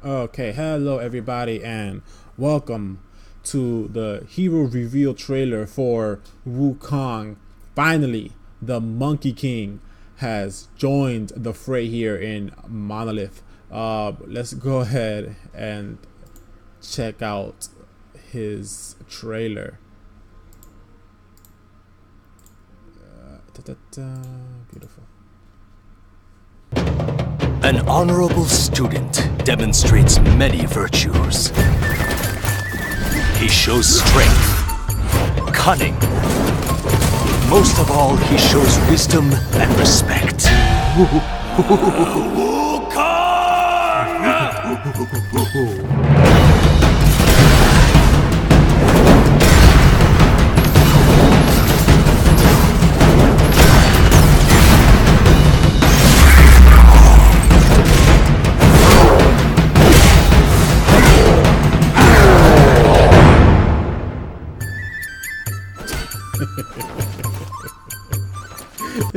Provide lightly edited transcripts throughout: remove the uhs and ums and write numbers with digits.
Okay, hello everybody and welcome to the hero reveal trailer for Wukong. Finally, the Monkey King has joined the fray here in Monolith. Let's go ahead and check out his trailer. Beautiful. An honorable student demonstrates many virtues. He shows strength, cunning. Most of all, he shows wisdom and respect. Wukong!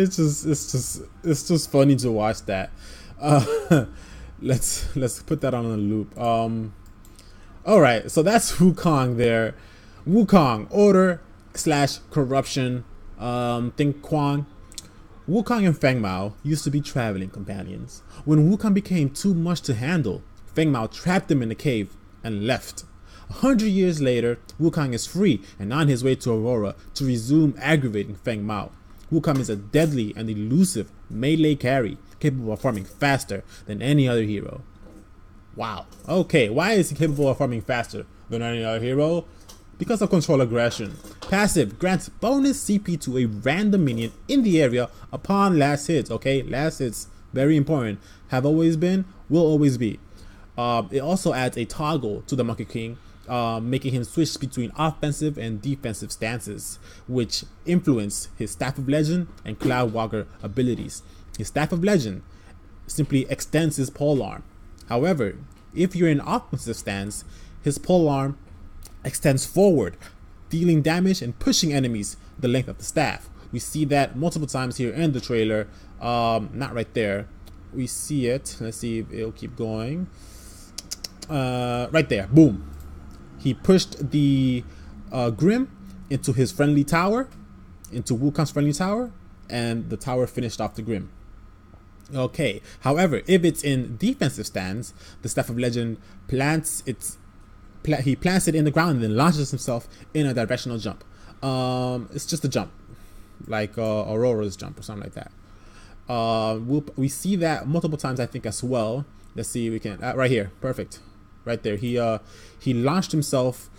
It's just funny to watch that. Let's put that on a loop. All right, so that's Wukong there. Wukong, order / corruption. Think Kwang. Wukong and Feng Mao used to be traveling companions. When Wukong became too much to handle, Feng Mao trapped him in a cave and left. 100 years later, Wukong is free and on his way to Aurora to resume aggravating Feng Mao. Wukong is a deadly and elusive melee carry, capable of farming faster than any other hero. Wow. Okay, why is he capable of farming faster than any other hero? Because of control aggression. Passive grants bonus CP to a random minion in the area upon last hits. Okay, last hits, very important. Have always been, will always be. It also adds a toggle to the Monkey King, making him switch between offensive and defensive stances, which influence his Staff of Legend and Cloud Walker abilities. His Staff of Legend simply extends his polearm. However, if you're in offensive stance, his polearm extends forward, dealing damage and pushing enemies the length of the staff. We see that multiple times here in the trailer. Not right there. We see it. Let's see if it'll keep going. Right there. Boom. He pushed the Grim into his friendly tower, into Wukong's friendly tower, and the tower finished off the Grim. Okay, however, if it's in defensive stance, the Staff of Legend plants it in the ground and then launches himself in a directional jump. It's just a jump, like Aurora's jump or something like that. We see that multiple times, I think, as well. Let's see if we can, right here, perfect. Right there, he launched himself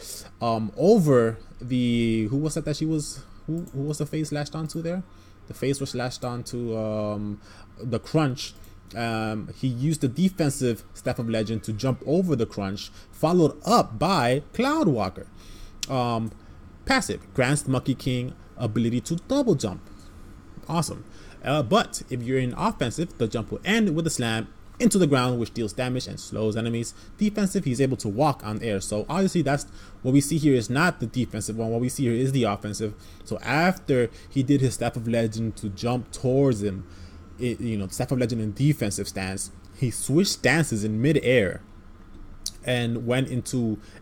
over the who was the face lashed onto there? The face was lashed onto the crunch. He used the defensive Staff of Legend to jump over the crunch, followed up by Cloud Walker. Passive grants the Monkey King ability to double jump. Awesome. But if you're in offensive, the jump will end with a slam into the ground, which deals damage and slows enemies. Defensive, he's able to walk on air. So obviously that's what we see here is not the defensive one. What we see here is the offensive. So after he did his Staff of Legend to jump towards him, Staff of Legend in defensive stance, he switched stances in mid-air and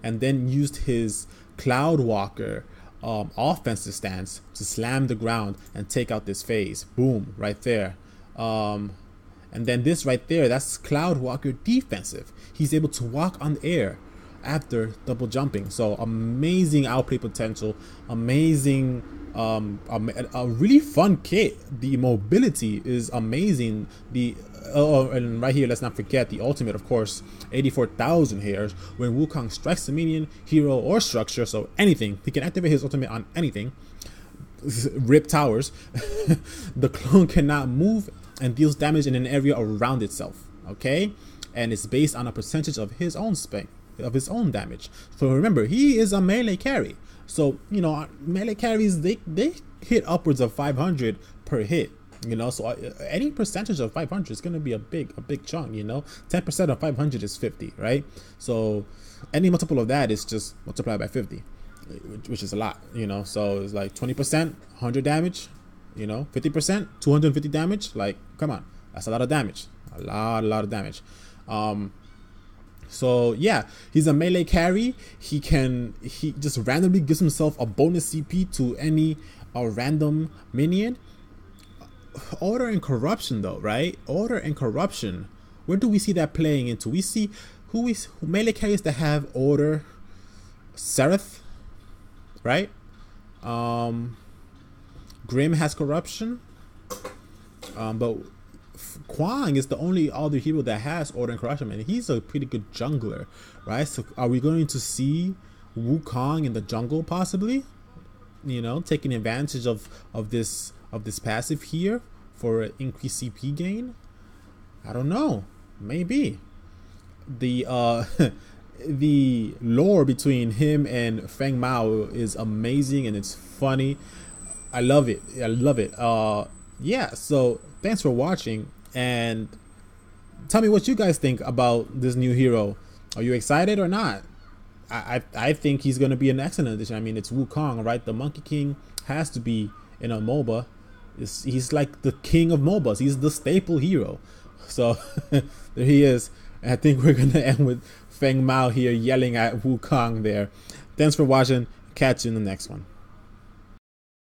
then used his Cloud Walker offensive stance to slam the ground and take out this phase. Boom, right there. And then this right there, that's Cloud Walker defensive. He's able to walk on the air after double jumping. So amazing outplay potential, amazing, a really fun kit. The mobility is amazing. And right here, let's not forget the ultimate, of course, 84,000 hairs. When Wukong strikes a minion, hero, or structure, so anything, he can activate his ultimate on anything. Rip towers. The clone cannot move and deals damage in an area around itself. Okay, and it's based on a percentage of his own damage. So remember, he is a melee carry. So melee carries they hit upwards of 500 per hit. So any percentage of 500 is going to be a big chunk. 10% of 500 is 50, right? So any multiple of that is just multiplied by 50, which is a lot. So it's like 20%, 100 damage. 50%, 250 damage. Like, come on, that's a lot of damage. A lot of damage. So yeah, he's a melee carry. He just randomly gives himself a bonus CP to any random minion. Order and corruption though, right? Order and corruption. Where do we see that playing into? We see who melee carries that have order. Seraph, right? Grim has corruption. But Kwang is the only other hero that has order and corruption, and he's a pretty good jungler, right? So are we going to see Wukong in the jungle possibly? You know, taking advantage of this passive here for increased CP gain? I don't know. Maybe. The the lore between him and Feng Mao is amazing and it's funny. I love it. I love it. Yeah, so thanks for watching, and tell me what you guys think about this new hero. Are you excited or not? I think he's going to be an excellent addition. I mean, it's Wukong, right? The Monkey King has to be in a MOBA. He's like the king of MOBAs. He's the staple hero. So there he is. And I think we're going to end with Feng Mao here yelling at Wukong there. Thanks for watching. Catch you in the next one.